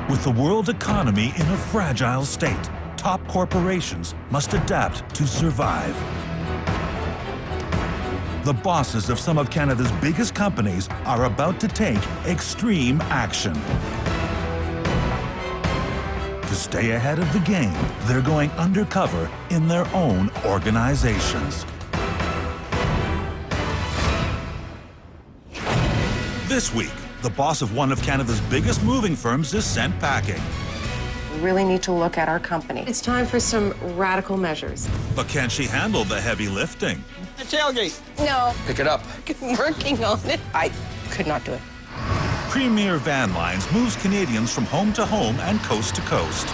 With the world economy in a fragile state, top corporations must adapt to survive. The bosses of some of Canada's biggest companies are about to take extreme action. To stay ahead of the game, they're going undercover in their own organizations. This week, the boss of one of Canada's biggest moving firms is sent packing. We really need to look at our company. It's time for some radical measures. But can she handle the heavy lifting? The tailgate. No. Pick it up. I'm working on it. I could not do it. Premier Van Lines moves Canadians from home to home and coast to coast.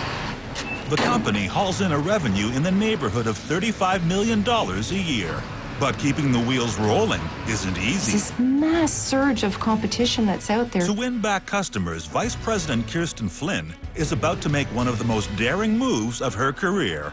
The company hauls in a revenue in the neighborhood of $35 million a year. But keeping the wheels rolling isn't easy. This mass surge of competition that's out there. To win back customers, Vice President Kirsten Flynn is about to make one of the most daring moves of her career.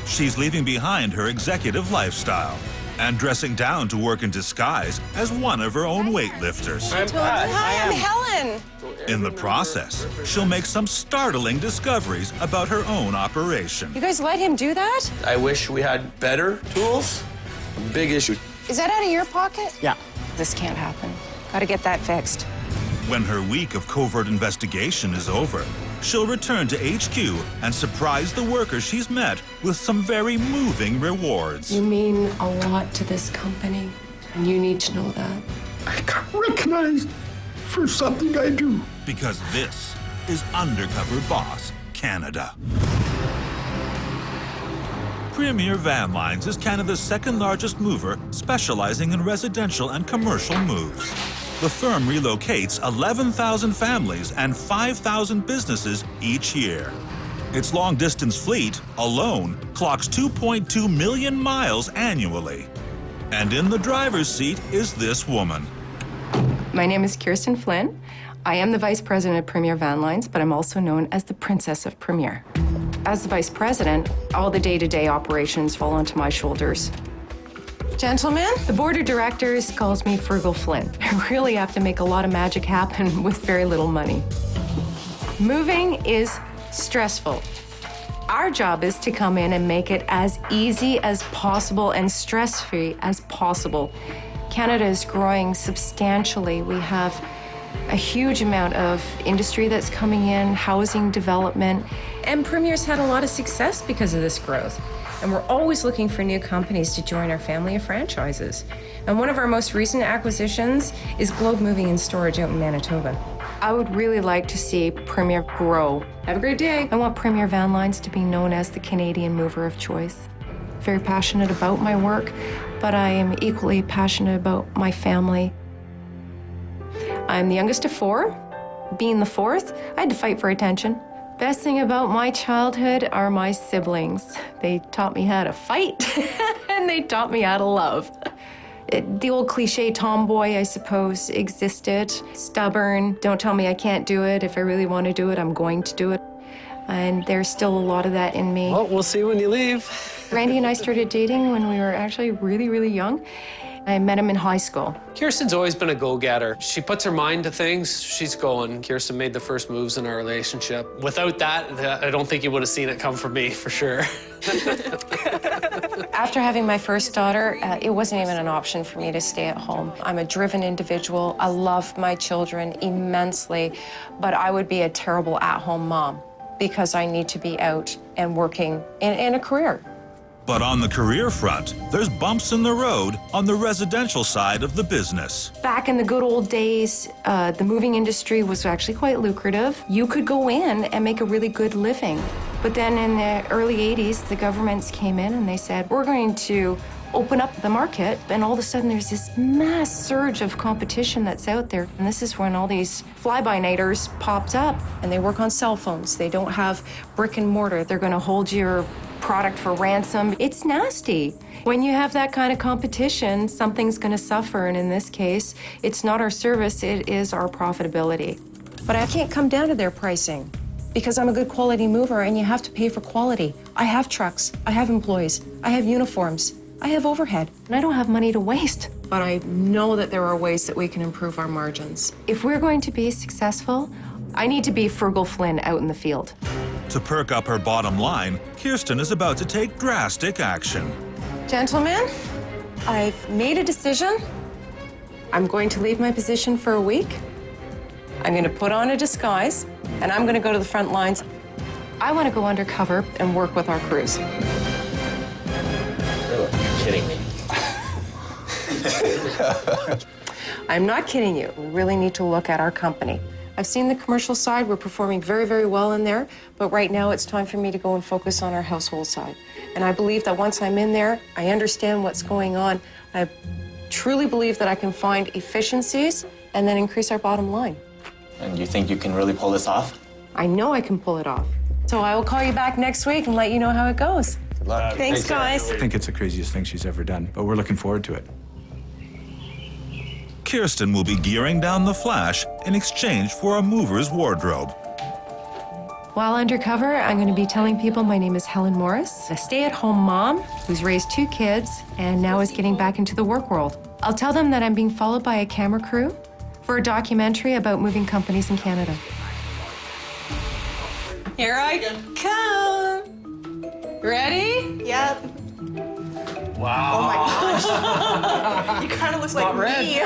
She's leaving behind her executive lifestyle and dressing down to work in disguise as one of her own weightlifters. Hi, I'm Helen. In the process, she'll make some startling discoveries about her own operation. You guys let him do that? I wish we had better tools. Big issue. Is that out of your pocket? Yeah. This can't happen. Gotta get that fixed. When her week of covert investigation is over, she'll return to HQ and surprise the workers she's met with some very moving rewards. You mean a lot to this company, and you need to know that. I got recognized for something I do. Because this is Undercover Boss Canada. Premier Van Lines is Canada's second largest mover, specializing in residential and commercial moves. The firm relocates 11,000 families and 5,000 businesses each year. Its long-distance fleet alone clocks 2.2 million miles annually. And in the driver's seat is this woman. My name is Kirsten Flynn. I am the Vice President of Premier Van Lines, but I'm also known as the Princess of Premier. As the Vice President, all the day-to-day operations fall onto my shoulders. Gentlemen, the board of directors calls me Frugal Flynn. I really have to make a lot of magic happen with very little money. Moving is stressful. Our job is to come in and make it as easy as possible and stress-free as possible. Canada is growing substantially. We have a huge amount of industry that's coming in, housing development. And Premier's had a lot of success because of this growth. And we're always looking for new companies to join our family of franchises. And one of our most recent acquisitions is Globe Moving and Storage out in Manitoba. I would really like to see Premier grow. Have a great day. I want Premier Van Lines to be known as the Canadian mover of choice. Very passionate about my work, but I am equally passionate about my family. I'm the youngest of four. Being the fourth, I had to fight for attention. Best thing about my childhood are my siblings. They taught me how to fight, and they taught me how to love. The old cliche tomboy, I suppose, existed. Stubborn, don't tell me I can't do it. If I really want to do it, I'm going to do it. And there's still a lot of that in me. Well, we'll see when you leave. Randy and I started dating when we were actually really, really young. I met him in high school. Kirsten's always been a go-getter. She puts her mind to things, she's going. Kirsten made the first moves in our relationship. Without that, I don't think you would have seen it come from me, for sure. After having my first daughter, it wasn't even an option for me to stay at home. I'm a driven individual. I love my children immensely, but I would be a terrible at-home mom because I need to be out and working in a career. But on the career front, there's bumps in the road on the residential side of the business. Back in the good old days, the moving industry was actually quite lucrative. You could go in and make a really good living. But then in the early 80s, the governments came in and they said, we're going to open up the market. And all of a sudden, there's this mass surge of competition that's out there. And this is when all these fly-by-nighters popped up. And they work on cell phones. They don't have brick and mortar. They're going to hold your product for ransom. It's nasty. When you have that kind of competition, something's going to suffer, and in this case, it's not our service, it is our profitability. But I can't come down to their pricing because I'm a good quality mover and you have to pay for quality. I have trucks, I have employees, I have uniforms, I have overhead, and I don't have money to waste. But I know that there are ways that we can improve our margins. If we're going to be successful, I need to be frugal Flynn out in the field. To perk up her bottom line, Kirsten is about to take drastic action. Gentlemen, I've made a decision. I'm going to leave my position for a week. I'm going to put on a disguise, and I'm going to go to the front lines. I want to go undercover and work with our crews. You're kidding me. I'm not kidding you. We really need to look at our company. I've seen the commercial side. We're performing very, very well in there. But right now, it's time for me to go and focus on our household side. And I believe that once I'm in there, I understand what's going on. I truly believe that I can find efficiencies and then increase our bottom line. And you think you can really pull this off? I know I can pull it off. So I will call you back next week and let you know how it goes. Good luck. Thanks, guys. I think it's the craziest thing she's ever done, but we're looking forward to it. Kirsten will be gearing down the Flash in exchange for a mover's wardrobe. While undercover, I'm going to be telling people my name is Helen Morris, a stay-at-home mom who's raised 2 kids and now is getting back into the work world. I'll tell them that I'm being followed by a camera crew for a documentary about moving companies in Canada. Here I come. Ready? Yep. Wow. Oh my gosh. You kind of look like me.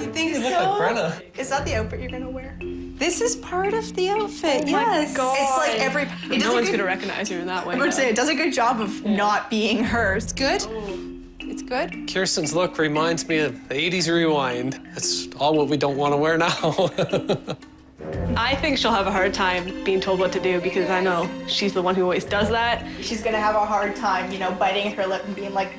You think so? Brenna. Is that the outfit you're gonna wear? This is part of the outfit, yes. It's like every. It does No one's good, gonna recognize you in that way. I would say it does a good job of not being her. It's good. It's good. Kirsten's look reminds me of the 80s rewind. It's all what we don't want to wear now. I think she'll have a hard time being told what to do because I know she's the one who always does that. She's gonna have a hard time, biting her lip and being like,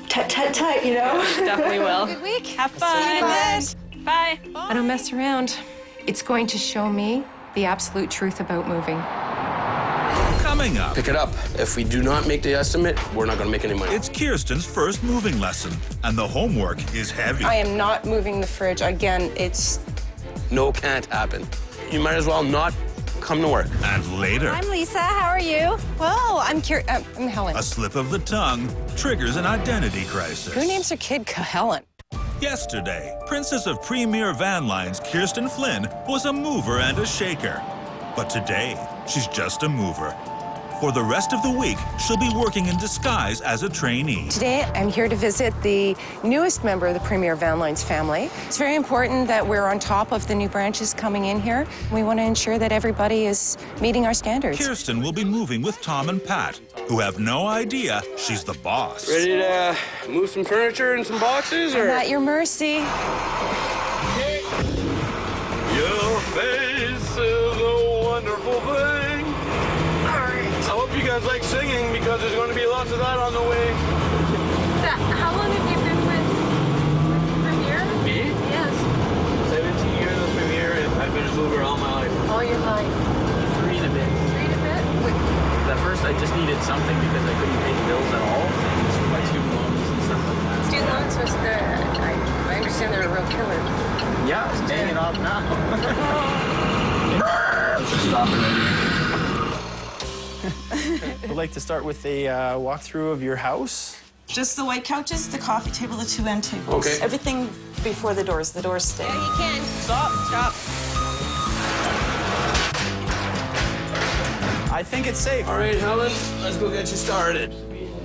tut tut tut, She definitely will. Good week. Have fun. See you in a bit. Bye. I don't mess around. It's going to show me the absolute truth about moving. Coming up, Pick it up. If we do not make the estimate, we're not gonna make any money. it's Kirsten's first moving lesson, and the homework is heavy. I am not moving the fridge. Again, it's... No, can't happen. You might as well not come to work. And later, I'm Lisa. How are you? Well, I'm Helen. a slip of the tongue triggers an identity crisis. Who names their kid Helen? Yesterday, Princess of Premier Van Lines Kirsten Flynn was a mover and a shaker. But today, she's just a mover. For the rest of the week, she'll be working in disguise as a trainee. Today, I'm here to visit the newest member of the Premier Van Lines family. It's very important that we're on top of the new branches coming in here. We want to ensure that everybody is meeting our standards. Kirsten will be moving with Tom and Pat, who have no idea she's the boss. Ready to move some furniture and some boxes, or? I'm at your mercy. Your face is a wonderful thing. I hope you guys like singing because there's going to be lots of that on the way. How long have you been with Premier? Me? Yes. 17 years with Premier, and I've been a mover all my life. All your life. 3 and a bit. Read a bit. At first, I just needed something because I couldn't pay the bills at all. So my student loans and stuff like that. Student loans was I understand they're a real killer. Yeah, it's paying it off now. Stop it already. I'd like to start with a walkthrough of your house. Just the white couches, the coffee table, the 2 end tables. Okay. Everything before the doors. The doors stay. Yeah, you can. Stop. I think it's safe. All right, Helen, let's go get you started.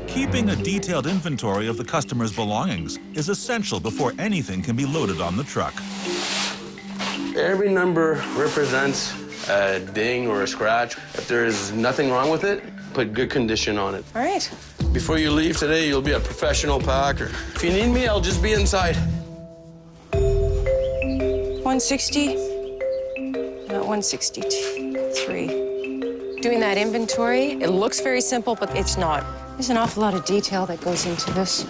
Keeping a detailed inventory of the customer's belongings is essential before anything can be loaded on the truck. Every number represents a ding or a scratch. If there's nothing wrong with it, put good condition on it. All right. Before you leave today, you'll be a professional packer. If you need me, I'll just be inside. 160, not 163. Doing that inventory, it looks very simple, but it's not. There's an awful lot of detail that goes into this.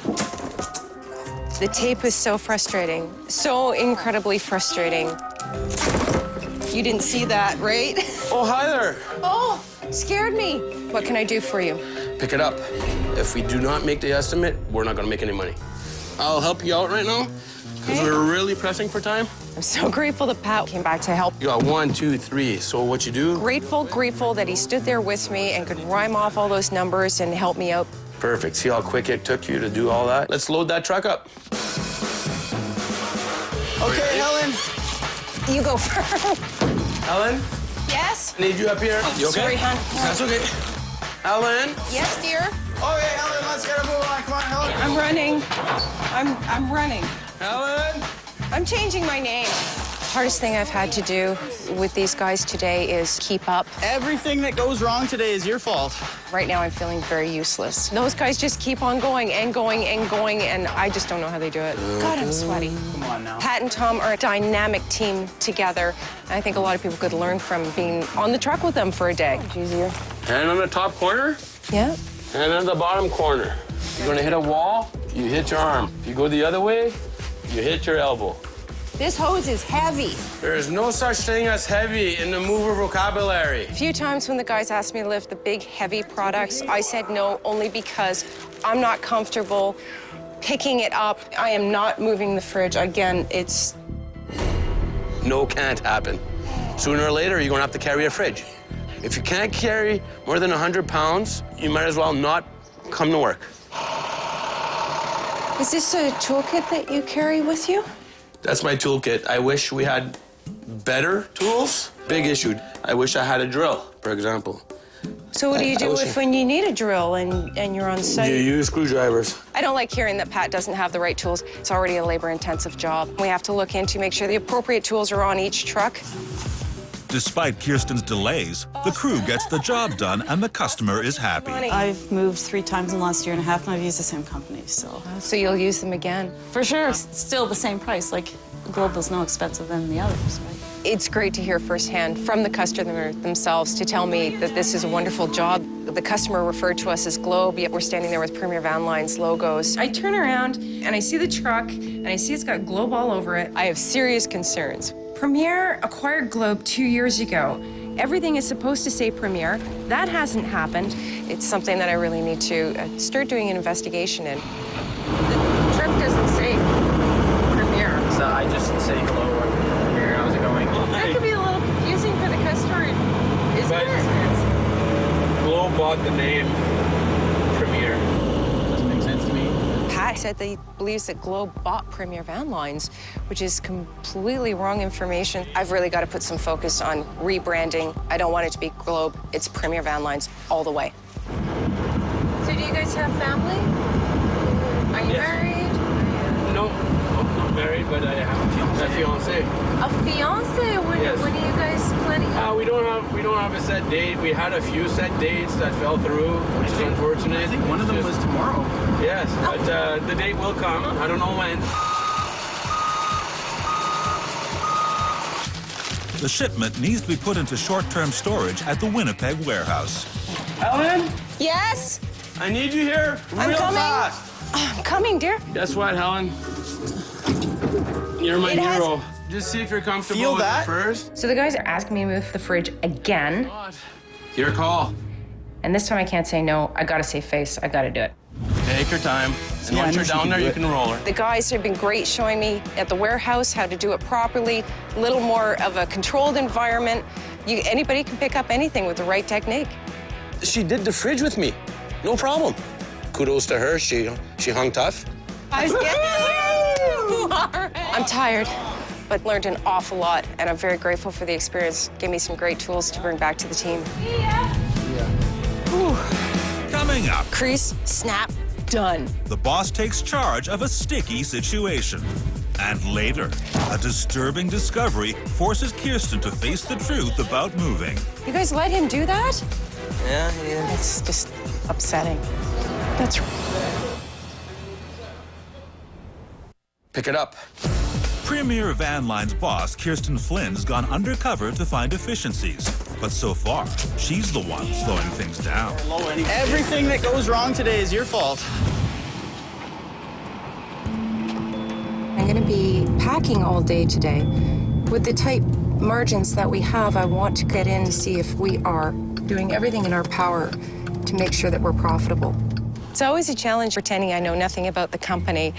The tape is so frustrating, so incredibly frustrating. You didn't see that, right? Oh, hi there. Oh, scared me. What can I do for you? Pick it up. If we do not make the estimate, we're not gonna make any money. I'll help you out right now, because we're really pressing for time. I'm so grateful that Pat came back to help. You got 1, 2, 3. So what you do? Grateful that he stood there with me and could rhyme off all those numbers and help me out. Perfect. See how quick it took you to do all that? Let's load that truck up. Okay, Helen. You go first. Ellen, Yes? I need you up here. You okay? Sorry, hon. That's okay. Ellen. Yes, dear? Okay, Ellen, let's get a move on. Come on, Ellen. I'm running. I'm running. Ellen. I'm changing my name. Hardest thing I've had to do with these guys today is keep up. Everything that goes wrong today is your fault. Right now, I'm feeling very useless. Those guys just keep on going and going and going, and I just don't know how they do it. God, I'm sweaty. Come on now. Pat and Tom are a dynamic team together. I think a lot of people could learn from being on the truck with them for a day. It's easier. Hand on the top corner. Yeah. Hand on the bottom corner. You're gonna hit a wall, you hit your arm. If you go the other way, you hit your elbow. This hose is heavy. There is no such thing as heavy in the mover vocabulary. A few times when the guys asked me to lift the big, heavy products, I said no, only because I'm not comfortable picking it up. I am not moving the fridge. Again, it's... No, can't happen. Sooner or later, you're gonna have to carry a fridge. If you can't carry more than 100 pounds, you might as well not come to work. Is this a toolkit that you carry with you? That's my toolkit. I wish we had better tools. Big issue. I wish I had a drill, for example. So what do you do when you need a drill and you're on site? You use screwdrivers. I don't like hearing that Pat doesn't have the right tools. It's already a labor-intensive job. We have to look into make sure the appropriate tools are on each truck. Despite Kirsten's delays, the crew gets the job done and the customer is happy. I've moved 3 times in the last year and a half, and I've used the same company, so. So you'll use them again? For sure, still the same price. Like, Global's no expensive than the others, right? It's great to hear firsthand from the customer themselves to tell me that this is a wonderful job. The customer referred to us as Globe, yet we're standing there with Premier Van Lines logos. I turn around and I see the truck and I see it's got Globe all over it. I have serious concerns. Premier acquired Globe 2 years ago. Everything is supposed to say Premier. That hasn't happened. It's something that I really need to start doing an investigation in. The truck doesn't say Premier. So I just say hello, Premier, how's it going? That could be a little confusing for the customer, isn't it? Globe bought the name Premier. Doesn't make sense to me. Pat said that he believes that Globe bought Premier Van Lines, which is completely wrong information. I've really got to put some focus on rebranding. I don't want it to be Globe. It's Premier Van Lines all the way. So do you guys have family? Are you married? No, I'm not married, but I have a fiance. A fiance? When Yes. are you guys planning? We don't have a set date. We had a few set dates that fell through, which is unfortunate. I think one of them was tomorrow. Yes, but the date will come. I don't know when. The shipment needs to be put into short-term storage at the Winnipeg warehouse. Helen, Yes? I need you here I'm real coming. fast. I'm coming, dear. Guess what, Helen? You're my It has- hero. Just see if you're comfortable Feel with that? it first. So the guys are asking me to move the fridge again, Your call. and this time I can't say no. I gotta say face. I gotta do it. Take your time. And Yeah, I once know you're she down can there, do you it. can roll her. The guys have been great showing me at the warehouse how to do it properly, a little more of a controlled environment. Anybody can pick up anything with the right technique. She did the fridge with me. No problem. Kudos to her. She hung tough. I'm tired, but learned an awful lot, and I'm very grateful for the experience. Gave me some great tools to bring back to the team. Coming up, Crease, snap, done. the boss takes charge of a sticky situation. And later, a disturbing discovery forces Kirsten to face the truth about moving. You guys let him do that? Yeah, yeah. It's just upsetting. That's Pick it up. Premier Van Lines boss Kirsten Flynn's gone undercover to find efficiencies. But so far, she's the one slowing things down. Everything that goes wrong today is your fault. I'm going to be packing all day today. With the tight margins that we have, I want to get in to see if we are doing everything in our power to make sure that we're profitable. It's always a challenge pretending I know nothing about the company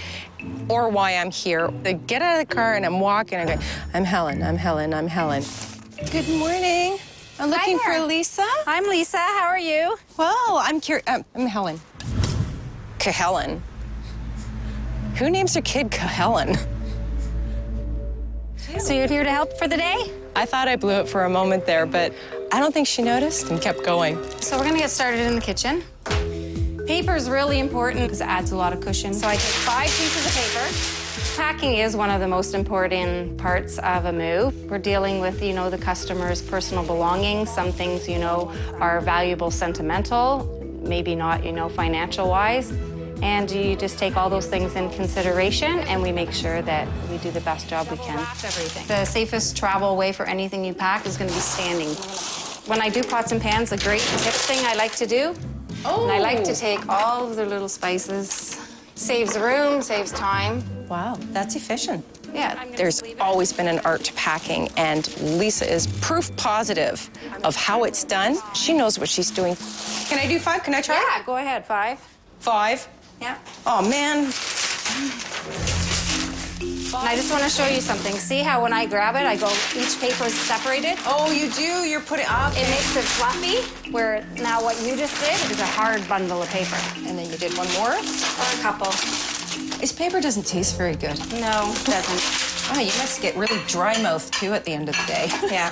or why I'm here. I get out of the car and I'm walking and I go, I'm Helen, I'm Helen, I'm Helen. Good morning. I'm looking for Lisa. I'm Lisa. How are you? Well, I'm Helen. Helen. Who names their kid Helen? So you're here to help for the day? I thought I blew it for a moment there, but I don't think she noticed and kept going. So we're gonna get started in the kitchen. Paper is really important because it adds a lot of cushion. So I take 5 pieces of paper. Packing is one of the most important parts of a move. We're dealing with, the customer's personal belongings. Some things, are valuable sentimental, maybe not, financial-wise. And you just take all those things in consideration, and we make sure that we do the best job we can. The safest travel way for anything you pack is going to be standing. When I do pots and pans, a great tip thing I like to do, and I like to take all of the little spices. Saves room, saves time. Wow, that's efficient. Yeah. There's always been an art to packing, and Lisa is proof positive of how it's done. She knows what she's doing. Can I do 5? Can I try? Yeah, go ahead, 5. 5? Yeah. Oh, man. And I just want to show you something. See how when I grab it, each paper is separated? Oh, you do? You're putting up. It makes it fluffy, where now what you just did is a hard bundle of paper. And then you did one more? Or a couple. This paper doesn't taste very good. No, it doesn't. Oh, you must get really dry mouth too at the end of the day. Yeah.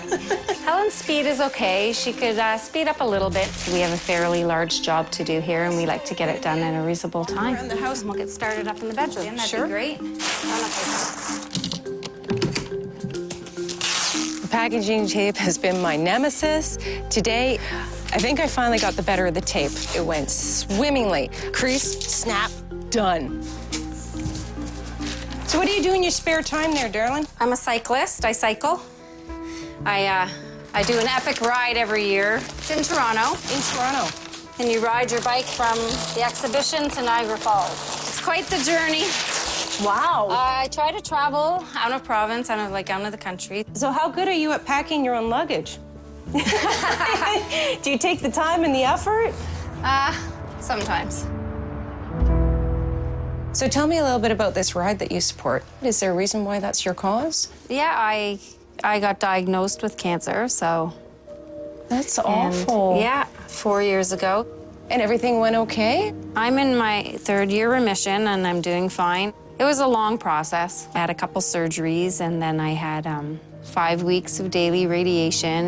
Helen's speed is okay. She could speed up a little bit. We have a fairly large job to do here, and we like to get it done in a reasonable time. Around the house. We'll get started up in the bedroom. That'd Sure. be great. The packaging tape has been my nemesis. Today, I think I finally got the better of the tape. It went swimmingly. Crease, snap, done. So what do you do in your spare time there, darling? I'm a cyclist. I cycle. I do an epic ride every year. It's in Toronto. In Toronto. And you ride your bike from the exhibition to Niagara Falls. It's quite the journey. Wow. I try to travel out of province, out of the country. So how good are you at packing your own luggage? Do you take the time and the effort? Sometimes. So tell me a little bit about this ride that you support. Is there a reason why that's your cause? Yeah, I got diagnosed with cancer, so... That's awful. Yeah, 4 years ago. And everything went okay? I'm in my 3rd year remission, and I'm doing fine. It was a long process. I had a couple surgeries, and then I had 5 weeks of daily radiation,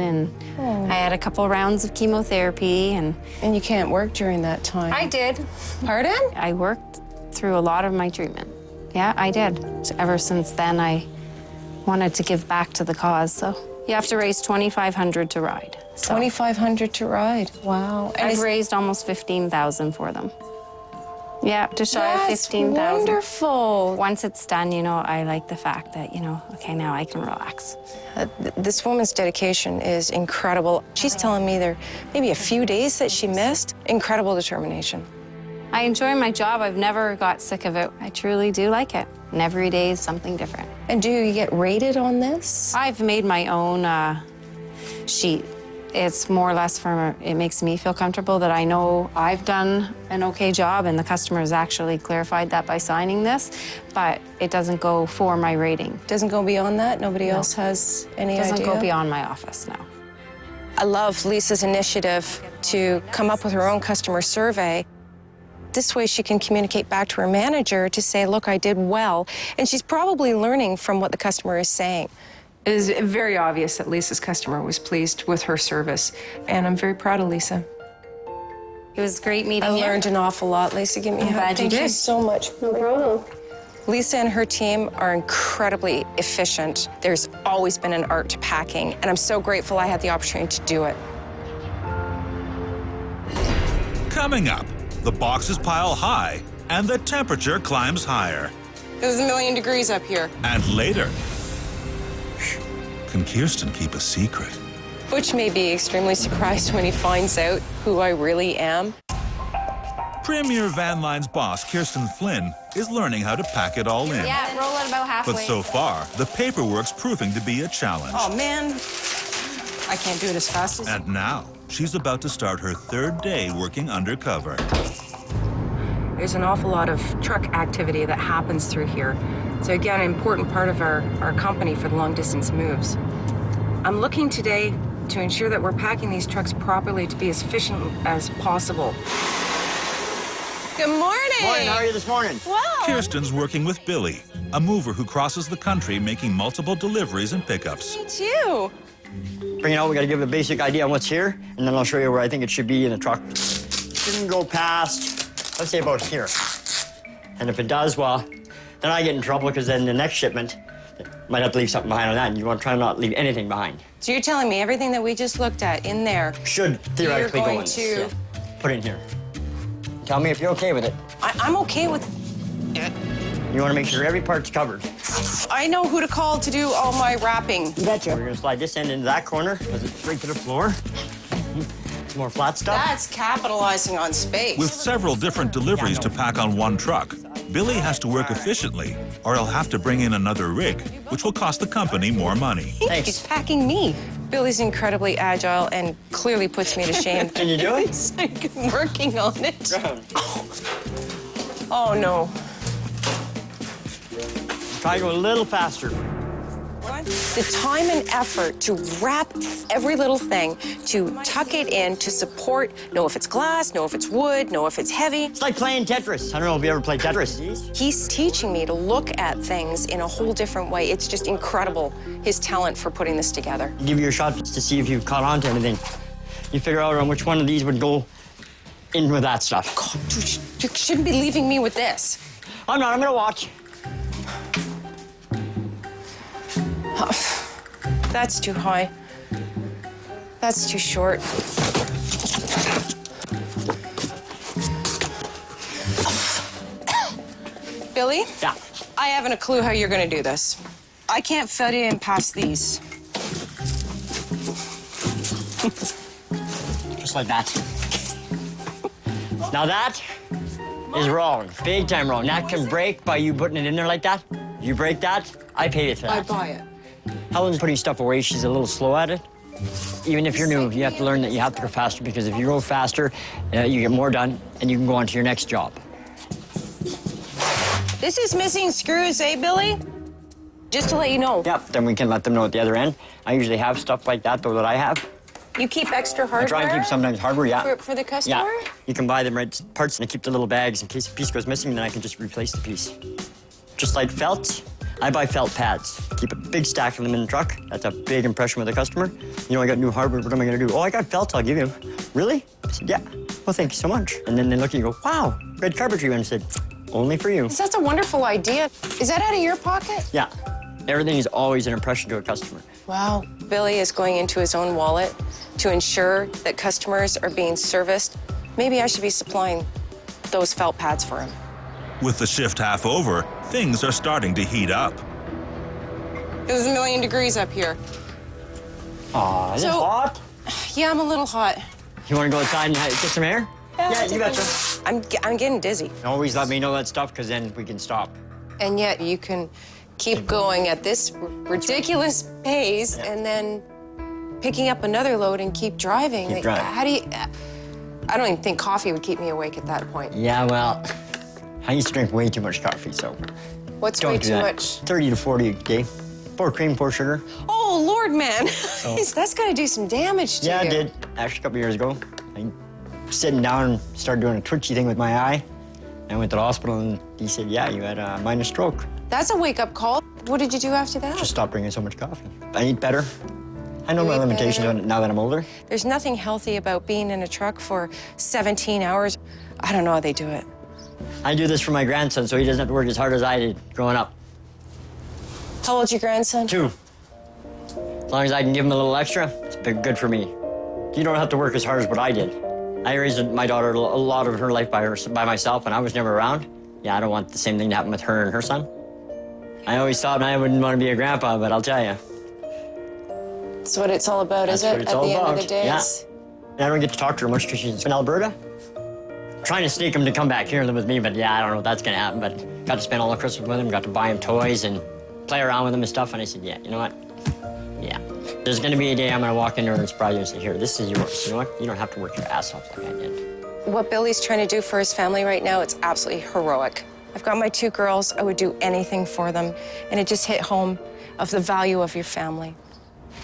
and I had a couple rounds of chemotherapy, and... And you can't work during that time? I did. Pardon? I worked through a lot of my treatment. Yeah, I did. Ever since then, I wanted to give back to the cause, so... You have to raise $2,500 to ride. So. $2,500 to ride. Wow. And I've raised almost $15,000 for them. Yeah, just shy of $15,000. Wonderful. Once it's done, I like the fact that, okay, now I can relax. This woman's dedication is incredible. She's telling me there may be a few days that she missed. Incredible determination. I enjoy my job. I've never got sick of it. I truly do like it. And every day is something different. And do you get rated on this? I've made my own sheet. It's more or less it makes me feel comfortable that I know I've done an okay job, and the customer has actually clarified that by signing this, but it doesn't go for my rating. Doesn't go beyond that? Nobody else has any idea? Doesn't go beyond my office, no. I love Lisa's initiative to come up with her own customer survey. This way she can communicate back to her manager to say, look, I did well. And she's probably learning from what the customer is saying. It is very obvious that Lisa's customer was pleased with her service, and I'm very proud of Lisa. It was great meeting you. I learned an awful lot. Lisa, give me a hug. Glad you did. Thank you so much. No problem. Lisa and her team are incredibly efficient. There's always been an art to packing, and I'm so grateful I had the opportunity to do it. Coming up, the boxes pile high and the temperature climbs higher. This is 1,000,000 degrees up here. And later, can Kirsten keep a secret? Butch may be extremely surprised when he finds out who I really am. Premier Van Line's boss, Kirsten Flynn, is learning how to pack it all in. Yeah, roll it about halfway. But so far, the paperwork's proving to be a challenge. Oh, man. I can't do it as fast as... And now, she's about to start her 3rd day working undercover. There's an awful lot of truck activity that happens through here. So again, an important part of our company for the long-distance moves. I'm looking today to ensure that we're packing these trucks properly to be as efficient as possible. Good morning. Morning, how are you this morning? Well. Kirsten's working with Billy, a mover who crosses the country making multiple deliveries and pickups. Meet you. Bring it out, we gotta give a basic idea on what's here, and then I'll show you where I think it should be in the truck. Shouldn't go past, let's say about here. And if it does, well, then I get in trouble because then the next shipment might have to leave something behind on that, and you want to try not leave anything behind. So you're telling me everything that we just looked at in there Should theoretically you're go going in. to... Yeah. Put it in here. Tell me if you're okay with it. I'm okay with it. You want to make sure every part's covered. I know who to call to do all my wrapping. You betcha. We're gonna slide this end into that corner because it's straight to the floor. More flat stuff. That's capitalizing on space. With several different deliveries to pack on one truck, Billy has to work efficiently, or he'll have to bring in another rig, which will cost the company more money. He's packing me. Billy's incredibly agile and clearly puts me to shame. Can you do it? I'm working on it. Oh, no. Try to go a little faster. The time and effort to wrap every little thing, to tuck it in, to support, know if it's glass, know if it's wood, know if it's heavy. It's like playing Tetris. I don't know if you ever played Tetris. He's teaching me to look at things in a whole different way. It's just incredible, his talent for putting this together. Give you a shot to see if you've caught on to anything. You figure out on which one of these would go in with that stuff. God, you shouldn't be leaving me with this. I'm not, I'm gonna watch. That's too high. That's too short. Billy? Yeah. I haven't a clue how you're gonna do this. I can't fit in past these. Just like that. Now that is wrong, big time wrong. That can break by you putting it in there like that. You break that, I pay you for that. I buy it. Helen's putting stuff away, she's a little slow at it. Even if you're new, you have to learn that you have to go faster, because if you go faster, you get more done and you can go on to your next job. This is missing screws, eh, Billy? Just to let you know. Yep, then we can let them know at the other end. I usually have stuff like that, though, that I have. You keep extra hardware? I try and keep sometimes hardware, yeah. For the customer? Yeah, you can buy them right parts and I keep the little bags in case a piece goes missing, then I can just replace the piece. Just like felt, I buy felt pads. Keep a big stack of them in the truck. That's a big impression with the customer. You know, I got new hardware, what am I gonna do? Oh, I got felt, I'll give you. Really? I said, yeah. Well, thank you so much. And then they look at you and go, wow, red carpentry. And I said, only for you. That's a wonderful idea. Is that out of your pocket? Yeah. Everything is always an impression to a customer. Wow. Billy is going into his own wallet to ensure that customers are being serviced. Maybe I should be supplying those felt pads for him. With the shift half over, things are starting to heat up. It's 1,000,000 degrees up here. Aw, is it hot? Yeah, I'm a little hot. You wanna go outside and get some air? Yeah, you betcha. I'm getting dizzy. Always let me know that stuff, because then we can stop. And yet you can keep going at this ridiculous pace and then picking up another load and keep driving. Keep driving. How do you... I don't even think coffee would keep me awake at that point. Yeah, well, I used to drink way too much coffee, so What's don't way do too that. much? 30 to 40 a day. 4 cream, 4 sugar. Oh, Lord, man. That's gonna do some damage to Yeah, you. I did. Actually, a couple years ago, I was sitting down and started doing a twitchy thing with my eye. I went to the hospital and he said, yeah, you had a minor stroke. That's a wake-up call. What did you do after that? Just stop drinking so much coffee. I eat better. I know You my eat limitations better? on it now that I'm older. There's nothing healthy about being in a truck for 17 hours. I don't know how they do it. I do this for my grandson so he doesn't have to work as hard as I did growing up. How old's your grandson? 2. As long as I can give him a little extra, it's been good for me. You don't have to work as hard as what I did. I raised my daughter a lot of her life by myself, and I was never around. Yeah, I don't want the same thing to happen with her and her son. I always thought I wouldn't want to be a grandpa, but I'll tell you. That's what it's all about, is it? That's what it's At all the end of about. the day. Yeah. And I don't get to talk to her much because she's in Alberta. Trying to sneak him to come back here and live with me, but yeah, I don't know if that's gonna happen. But got to spend all the Christmas with him, got to buy him toys and play around with him and stuff. And I said, yeah, you know what? Yeah. There's gonna be a day I'm gonna walk in there and surprise you and say, here, this is yours. You know what? You don't have to work your ass off like I did. What Billy's trying to do for his family right now, it's absolutely heroic. I've got my 2 girls. I would do anything for them. And it just hit home of the value of your family.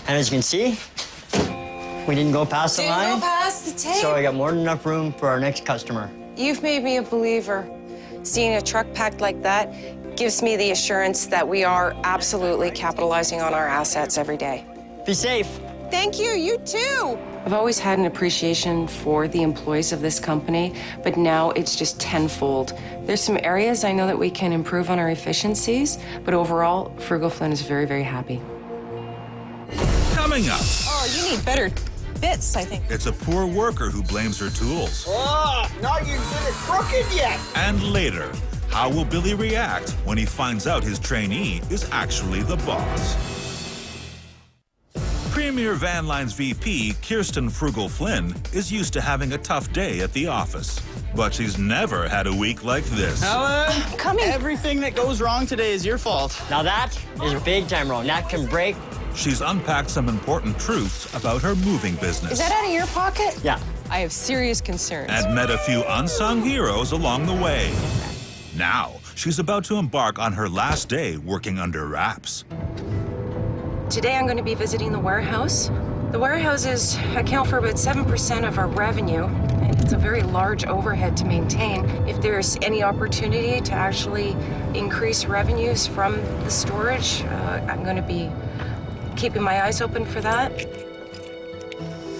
And as you can see, we didn't go past the line. Didn't go past the tape. So I got more than enough room for our next customer. You've made me a believer. Seeing a truck packed like that gives me the assurance that we are absolutely capitalizing on our assets every day. Be safe. Thank you, you too. I've always had an appreciation for the employees of this company, but now it's just tenfold. There's some areas I know that we can improve on our efficiencies, but overall, Frugal Flynn is very, very happy. Coming up. Oh, you need better bits, I think. It's a poor worker who blames her tools. Oh, now you did it crooked yet. And later, how will Billy react when he finds out his trainee is actually the boss? Premier Van Line's VP, Kirsten Frugal Flynn, is used to having a tough day at the office. But she's never had a week like this. Helen, everything that goes wrong today is your fault. Now that is big time wrong. That can break. She's unpacked some important truths about her moving business. Is that out of your pocket? Yeah. I have serious concerns. And met a few unsung heroes along the way. Now, she's about to embark on her last day working under wraps. Today I'm going to be visiting the warehouse. The warehouses account for about 7% of our revenue, and it's a very large overhead to maintain. If there's any opportunity to actually increase revenues from the storage, I'm going to be keeping my eyes open for that.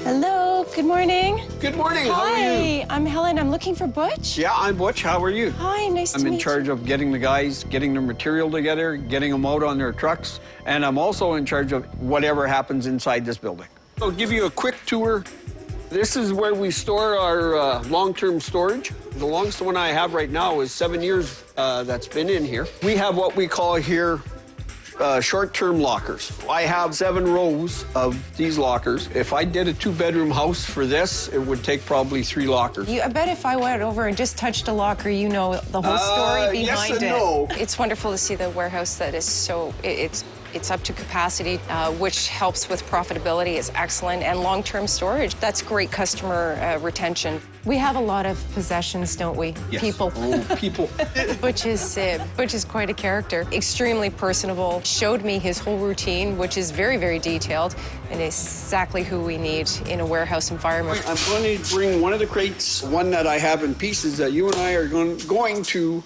Hello, good morning. Good morning, Hi, how are you? I'm Helen. I'm looking for Butch. Yeah, I'm Butch. How are you? Hi, nice to I'm meet you. in charge of getting the guys, getting their material together, getting them out on their trucks, and I'm also in charge of whatever happens inside this building. I'll give you a quick tour. This is where we store our long-term storage. The longest one I have right now is 7 years that's been in here. We have what we call here short-term lockers. I have 7 rows of these lockers. If I did a 2-bedroom house for this, it would take probably 3 lockers. I bet if I went over and just touched a locker, you know the whole story behind yes and it. no. It's wonderful to see the warehouse that is so, it's up to capacity, which helps with profitability. It's excellent. And long-term storage, that's great customer retention. We have a lot of possessions, don't we? Yes. People. Oh, people. Butch is quite a character. Extremely personable. Showed me his whole routine, which is very, very detailed, and exactly who we need in a warehouse environment. I'm going to bring one of the crates, one that I have in pieces that you and I are going to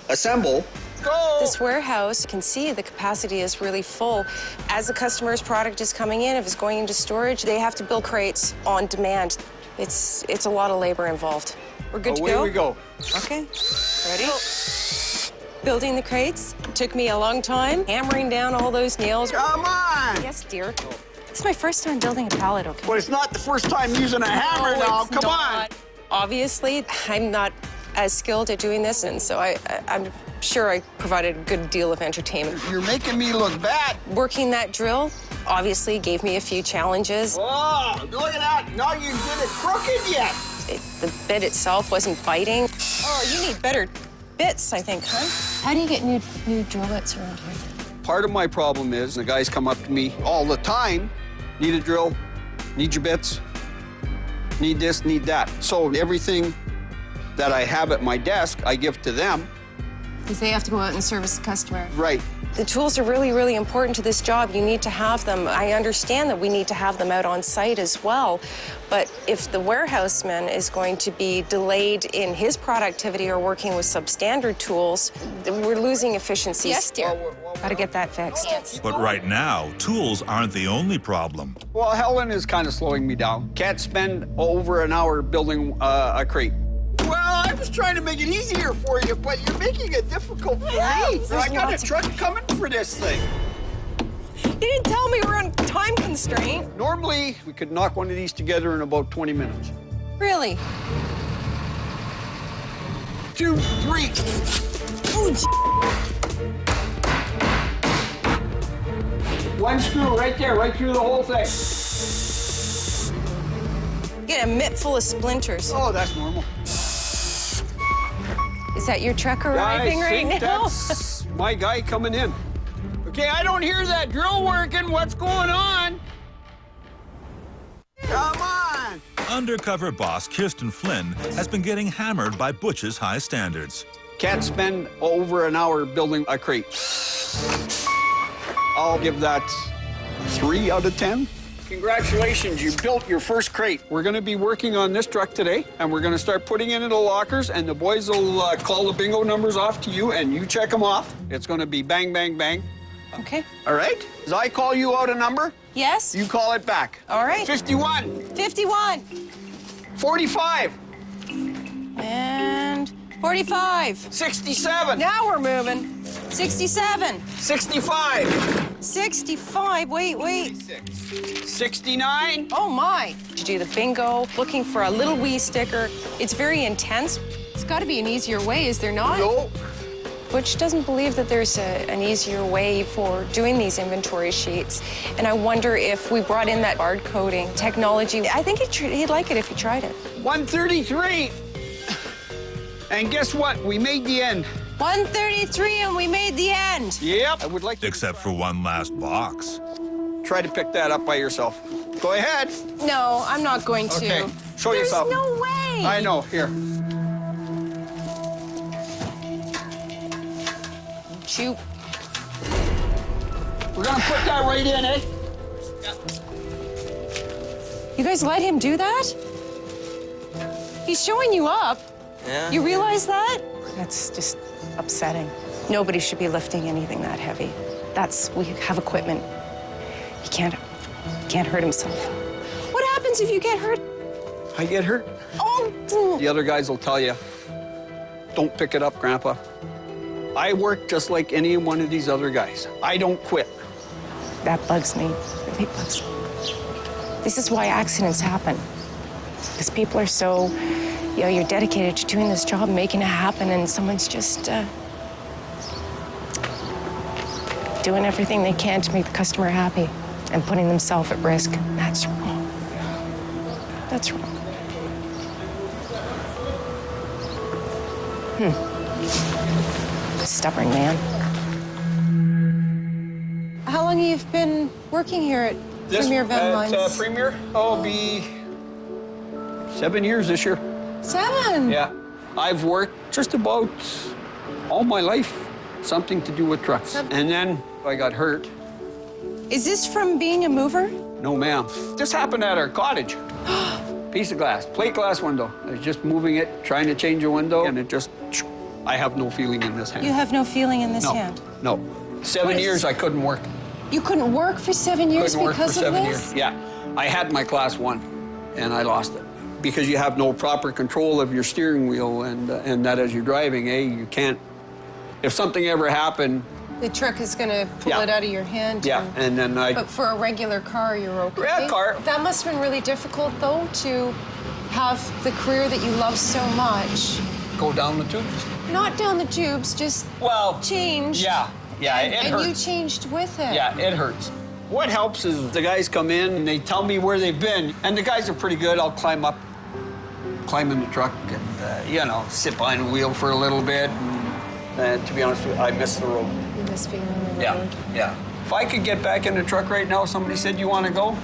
assemble. Go! This warehouse, you can see the capacity is really full. As the customer's product is coming in, if it's going into storage, they have to build crates on demand. It's a lot of labor involved. We're good to go? Away we go. Okay, ready? Building the crates took me a long time, hammering down all those nails. Come on! Yes, dear. This is my first time building a pallet, okay? Well, it's not the first time using a hammer now. it's Come not. on! Obviously, I'm not as skilled at doing this, and so I'm sure I provided a good deal of entertainment. You're making me look bad. Working that drill obviously gave me a few challenges. Oh, look at that. Now you did it crooked yet. The bit itself wasn't biting. Oh, you need better bits, I think, huh? How do you get new drill bits around here? Part of my problem is the guys come up to me all the time, need a drill, need your bits, need this, need that. So everything that I have at my desk, I give to them. Because they have to go out and service the customer. Right. The tools are really, really important to this job. You need to have them. I understand that we need to have them out on site as well. But if the warehouseman is going to be delayed in his productivity or working with substandard tools, we're losing efficiencies. Yes, dear. Got to get that fixed. But right now, tools aren't the only problem. Well, Helen is kind of slowing me down. Can't spend over an hour building a crate. Well, I was trying to make it easier for you, but you're making it difficult for me. I got a truck coming for this thing. You didn't tell me we're on time constraint. Normally, we could knock one of these together in about 20 minutes. Really? 2, 3. Oh, one screw right there, right through the whole thing. Get a mitt full of splinters. Oh, that's normal. Is that your truck arriving right now? That's my guy coming in. Okay, I don't hear that drill working. What's going on? Come on! Undercover boss Kirsten Flynn has been getting hammered by Butch's high standards. Can't spend over an hour building a crate. I'll give that 3 out of 10. Congratulations, you built your first crate. We're gonna be working on this truck today, and we're gonna start putting it into lockers, and the boys will call the bingo numbers off to you, and you check them off. It's gonna be bang, bang, bang. Okay. All right? As I call you out a number, Yes. you call it back. All right. 51. 51. 45. And 45. 67. Now we're moving. 67. 65. 65. Wait. 69. Oh my. To do the bingo, looking for a little wee sticker. It's very intense. It's got to be an easier way, is there not? No. Butch doesn't believe that there's an easier way for doing these inventory sheets. And I wonder if we brought in that barcoding technology, I think he'd like it if he tried it. 133. And guess what? We made the end. 133 and we made the end. Yep. I would like to Except for one last box. try to pick that up by yourself. Go ahead. No, I'm not going to. Okay. Show There's yourself. no way. I know. Here. Shoot. We're gonna put that right in, eh? You guys let him do that? He's showing you up. Yeah. You realize that? That's just upsetting. Nobody should be lifting anything that heavy. We have equipment. He can't hurt himself. What happens if you get hurt? I get hurt. Oh! The other guys will tell you, don't pick it up, Grandpa. I work just like any one of these other guys. I don't quit. That bugs me. Really bugs me. This is why accidents happen. Because people are so, you're dedicated to doing this job, making it happen, and someone's just doing everything they can to make the customer happy and putting themselves at risk. That's wrong. That's wrong. Stubborn man. How long have you been working here at Premier Van Lines? Premier, I'll be 7 years this year. 7? Yeah. I've worked just about all my life, something to do with trucks. And then I got hurt. Is this from being a mover? No, ma'am. This happened at our cottage. Piece of glass, plate glass window. I was just moving it, trying to change a window, and it just, I have no feeling in this hand. You have no feeling in this hand? No. 7 years I couldn't work. You couldn't work for 7 years Couldn't work for because of 7 this? years. Yeah. I had my class 1, and I lost it. Because you have no proper control of your steering wheel and that as you're driving, you can't, if something ever happened. The truck is going to pull it out of your hand. Yeah, and then But for a regular car, you're okay? Yeah, car. That must have been really difficult, though, to have the career that you love so much. Go down the tubes? Not down the tubes, just change. Yeah, it hurts. And you changed with it. Yeah, it hurts. What helps is the guys come in and they tell me where they've been, and the guys are pretty good. I'll climb in the truck and, sit behind the wheel for a little bit. And to be honest with you, I miss the road. You miss being on the road. Yeah. If I could get back in the truck right now, somebody said, you want to go?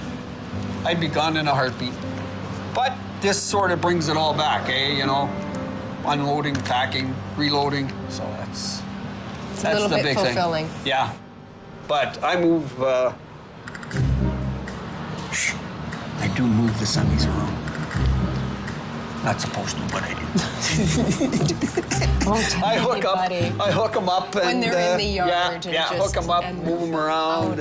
I'd be gone in a heartbeat. But this sort of brings it all back, unloading, packing, reloading. So that's a little the bit big fulfilling. thing. Yeah. But I move, I do move the Sundays around. Not supposed to, but I do. I hook them up and when they're in the yard. Hook them up, move them around.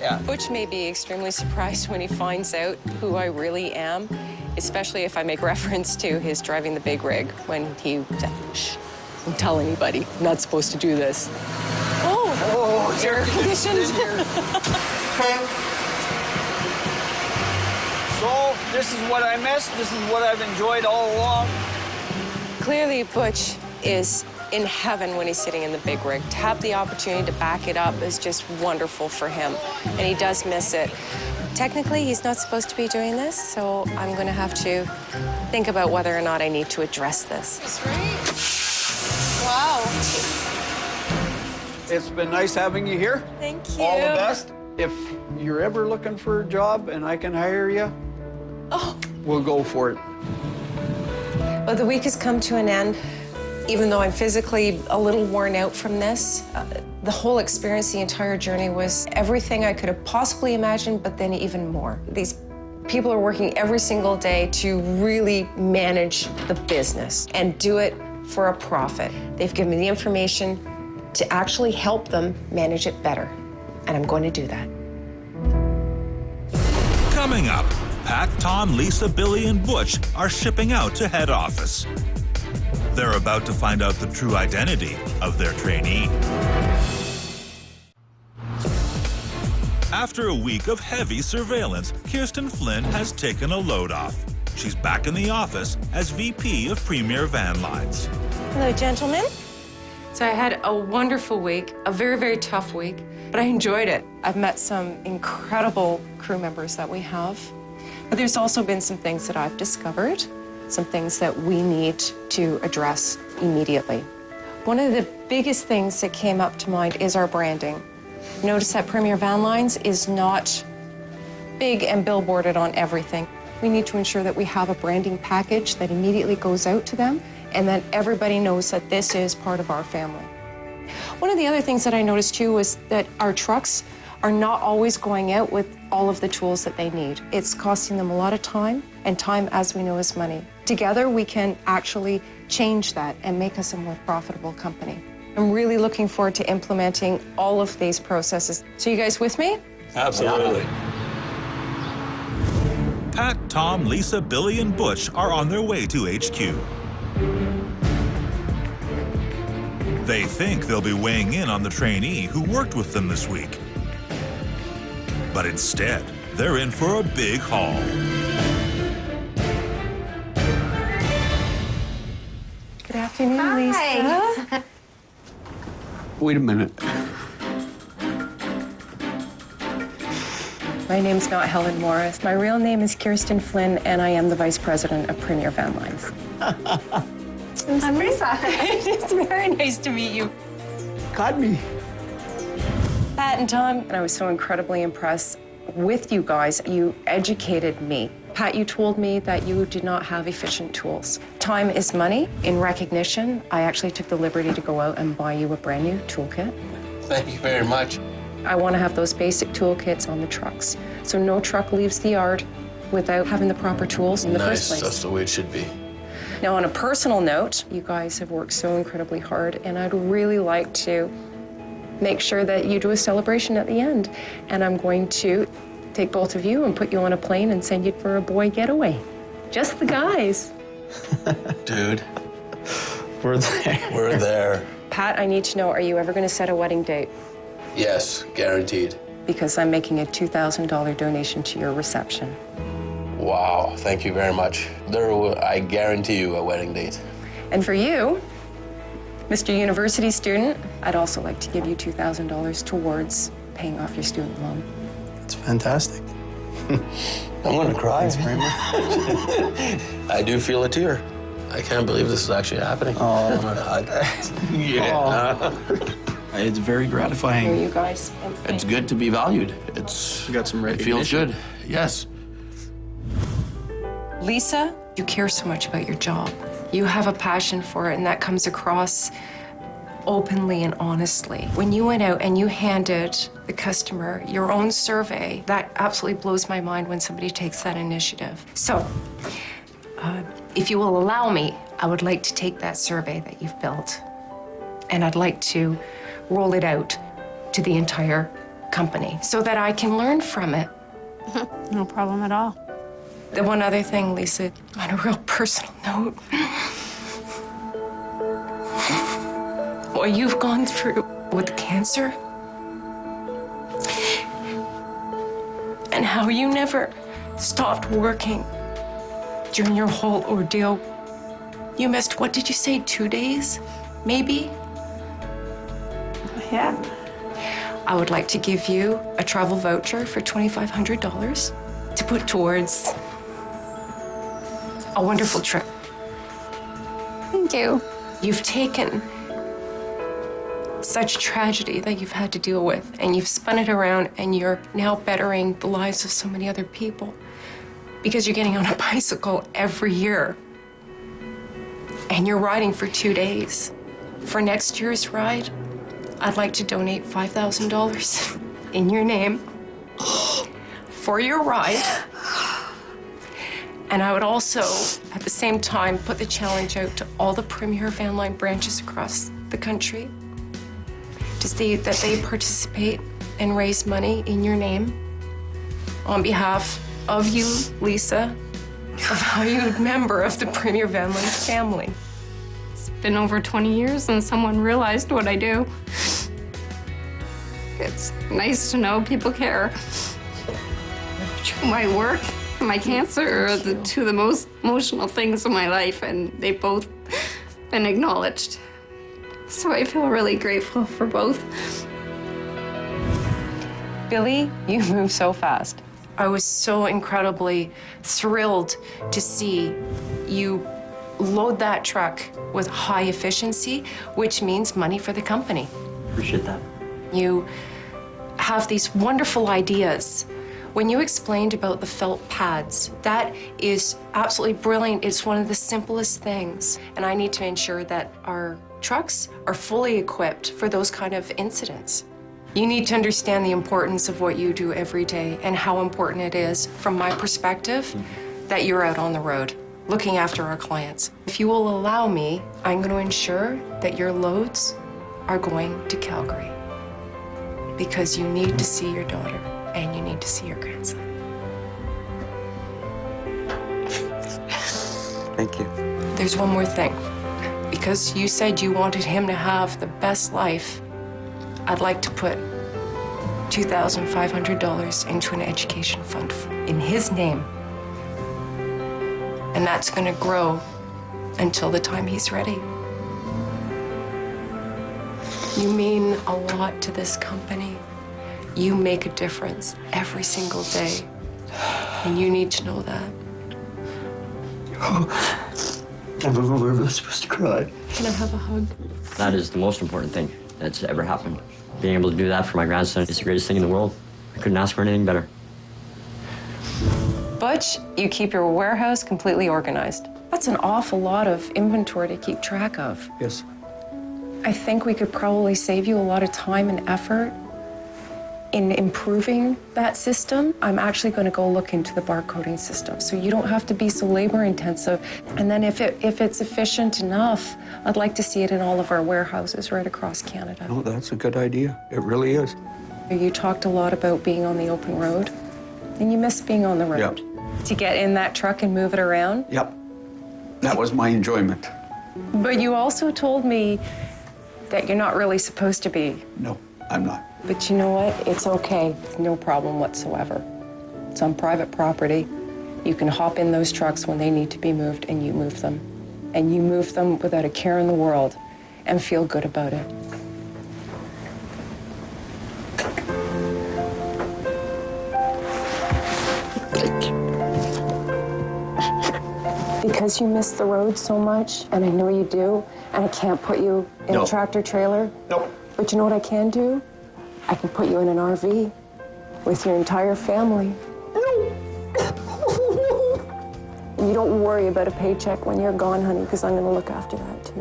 Yeah. Butch may be extremely surprised when he finds out who I really am, especially if I make reference to his driving the big rig when he said, shh, don't tell anybody. I'm not supposed to do this. Oh, it's air conditioned. So this is what I missed. This is what I've enjoyed all along. Clearly, Butch is in heaven when he's sitting in the big rig. To have the opportunity to back it up is just wonderful for him, and he does miss it. Technically, he's not supposed to be doing this, so I'm going to have to think about whether or not I need to address this. That's right. Wow. It's been nice having you here. Thank you. All the best. If you're ever looking for a job and I can hire you, we'll go for it. Well, the week has come to an end. Even though I'm physically a little worn out from this, The whole experience, the entire journey was everything I could have possibly imagined, but then even more. These people are working every single day to really manage the business and do it for a profit. They've given me the information to actually help them manage it better, and I'm going to do that. Coming up, Pat, Tom, Lisa, Billy, and Butch are shipping out to head office. They're about to find out the true identity of their trainee. After a week of heavy surveillance, Kirsten Flynn has taken a load off. She's back in the office as VP of Premier Van Lines. Hello, gentlemen. So I had a wonderful week, a very, very tough week, but I enjoyed it. I've met some incredible crew members that we have, but there's also been some things that I've discovered, some things that we need to address immediately. One of the biggest things that came up to mind is our branding. Notice that Premier Van Lines is not big and billboarded on everything. We need to ensure that we have a branding package that immediately goes out to them and that everybody knows that this is part of our family. One of the other things that I noticed too was that our trucks are not always going out with all of the tools that they need. It's costing them a lot of time, and time, as we know, is money. Together, we can actually change that and make us a more profitable company. I'm really looking forward to implementing all of these processes. So you guys with me? Absolutely. Pat, Tom, Lisa, Billy, and Butch are on their way to HQ. They think they'll be weighing in on the trainee who worked with them this week. But instead, they're in for a big haul. Good afternoon, Hi. Lisa. Wait a minute. My name's not Helen Morris. My real name is Kirsten Flynn, and I am the Vice President of Premier Van Lines. I'm Lisa. It's very nice to meet you. Got me. Pat and Tom, and I was so incredibly impressed with you guys. You educated me. Pat, you told me that you did not have efficient tools. Time is money. In recognition, I actually took the liberty to go out and buy you a brand new toolkit. Thank you very much. I want to have those basic toolkits on the trucks, so no truck leaves the yard without having the proper tools in the first place. That's the way it should be. Now, on a personal note, you guys have worked so incredibly hard, and I'd really like to make sure that you do a celebration at the end. And I'm going to take both of you and put you on a plane and send you for a boy getaway. Just the guys. Dude, We're there. we're there. Pat, I need to know, are you ever going to set a wedding date? Yes, guaranteed. Because I'm making a $2,000 donation to your reception. Wow, thank you very much. I guarantee you a wedding date. And for you, Mr. University student, I'd also like to give you $2,000 towards paying off your student loan. It's fantastic. I'm gonna cry. Thanks very much. I do feel a tear. I can't believe this is actually happening. Oh. I'm gonna hug. Yeah. It's very Here, gratifying. you guys. It's good to be valued. We got some It feels recognition. good. Yes. Lisa, you care so much about your job. You have a passion for it, and that comes across openly and honestly. When you went out and you handed the customer your own survey, that absolutely blows my mind when somebody takes that initiative. So, if you will allow me, I would like to take that survey that you've built, and I'd like to roll it out to the entire company so that I can learn from it. No problem at all. The one other thing, Lisa, on a real personal note, what you've gone through with cancer and how you never stopped working during your whole ordeal. You missed, what did you say, 2 days, maybe? Yeah. I would like to give you a travel voucher for $2,500 to put towards a wonderful trip. Thank you. You've taken such tragedy that you've had to deal with, and you've spun it around, and you're now bettering the lives of so many other people because you're getting on a bicycle every year. And you're riding for 2 days. For next year's ride, I'd like to donate $5,000 in your name for your ride. And I would also, at the same time, put the challenge out to all the Premier Van Line branches across the country to see that they participate and raise money in your name on behalf of you, Lisa, a valued member of the Premier Van Line family. It's been over 20 years and someone realized what I do. It's nice to know people care. My work and my cancer are the two of the most emotional things in my life, and they've both been acknowledged. So I feel really grateful for both. Billy, you move so fast. I was so incredibly thrilled to see you load that truck with high efficiency, which means money for the company. Appreciate that. You have these wonderful ideas. When you explained about the felt pads, that is absolutely brilliant. It's one of the simplest things. And I need to ensure that our trucks are fully equipped for those kind of incidents. You need to understand the importance of what you do every day and how important it is, from my perspective, that you're out on the road looking after our clients. If you will allow me, I'm going to ensure that your loads are going to Calgary, because you need to see your daughter and you need to see your grandson. Thank you. There's one more thing. Because you said you wanted him to have the best life, I'd like to put $2,500 into an education fund in his name. And that's going to grow until the time he's ready. You mean a lot to this company. You make a difference every single day. And you need to know that. I don't know where I'm supposed to cry. Can I have a hug? That is the most important thing that's ever happened. Being able to do that for my grandson is the greatest thing in the world. I couldn't ask for anything better. Butch, you keep your warehouse completely organized. That's an awful lot of inventory to keep track of. Yes. I think we could probably save you a lot of time and effort in improving that system. I'm actually going to go look into the barcoding system, so you don't have to be so labor intensive. And then if it's efficient enough, I'd like to see it in all of our warehouses right across Canada. No, that's a good idea. It really is. You talked a lot about being on the open road, and you miss being on the road. Yep. To get in that truck and move it around. Yep. That was my enjoyment. But you also told me that you're not really supposed to be. No, I'm not. But you know what? It's okay. No problem whatsoever. It's on private property. You can hop in those trucks when they need to be moved, and you move them. And you move them without a care in the world and feel good about it. Because you miss the road so much, and I know you do, and I can't put you in a tractor trailer. Nope. But you know what I can do? I can put you in an RV with your entire family. And you don't worry about a paycheck when you're gone, honey, because I'm going to look after that, too.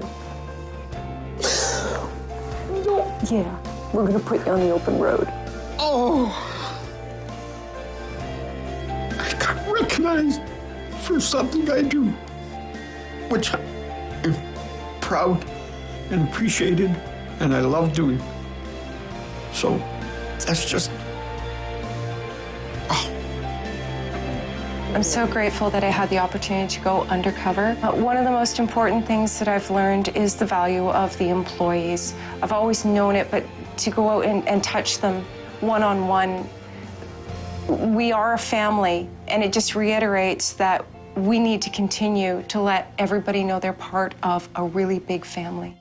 Yeah, we're going to put you on the open road. Oh! I got recognized for something I do, which I'm proud and appreciated, and I love doing. So that's just, oh. I'm so grateful that I had the opportunity to go undercover. One of the most important things that I've learned is the value of the employees. I've always known it, but to go out and touch them one-on-one, we are a family, and it just reiterates that we need to continue to let everybody know they're part of a really big family.